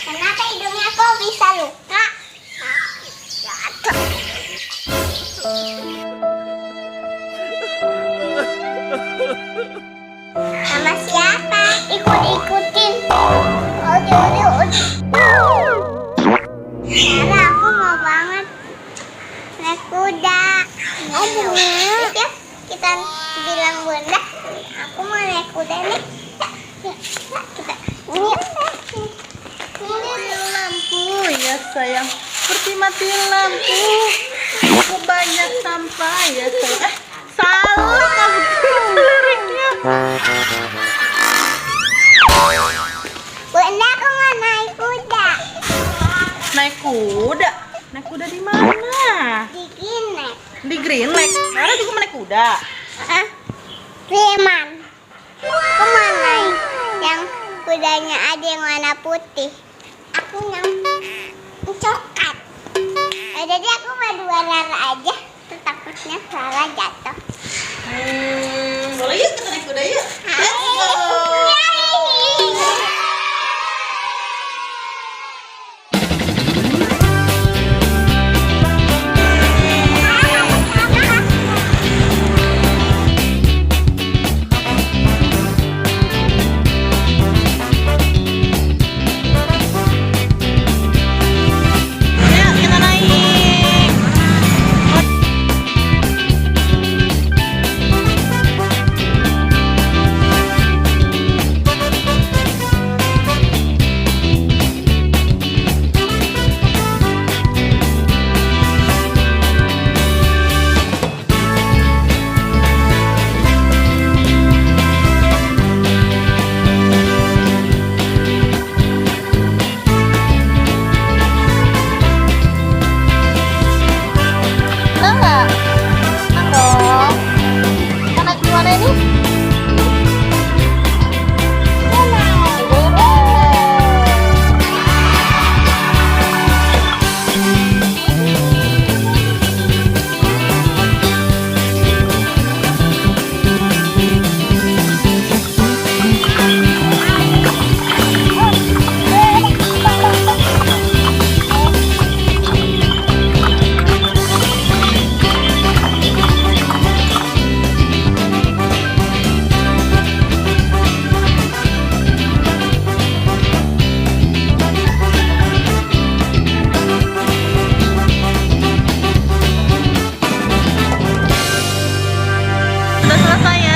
Kenapa hidungnya kok bisa luka? Sama siapa? Ikut-ikutin. Odi. Sarah, aku mau banget naik kuda. Aduh. Terus ya, kita bilang Bunda, aku mau naik kuda nih. Ya, kita. Mati lampu ya sayang, seperti mati lampu. Aku banyak sampah ya sayang. Salah kamu liriknya. Bunda, aku mau naik kuda. Naik kuda? Naik kuda di mana? Di Ginek. Di Green Lake. Nara juga mau naik kuda. Preman. Aku mau naik yang kudanya ada yang warna putih. Aku yang coklat. Jadi aku mau dua Rara aja. Takutnya Rara jatuh. Boleh yuk kita naik kuda yuk. Let's go. Yuk kita naik. Enggak. Dong. Kita naik di mana ini? Sudah selesai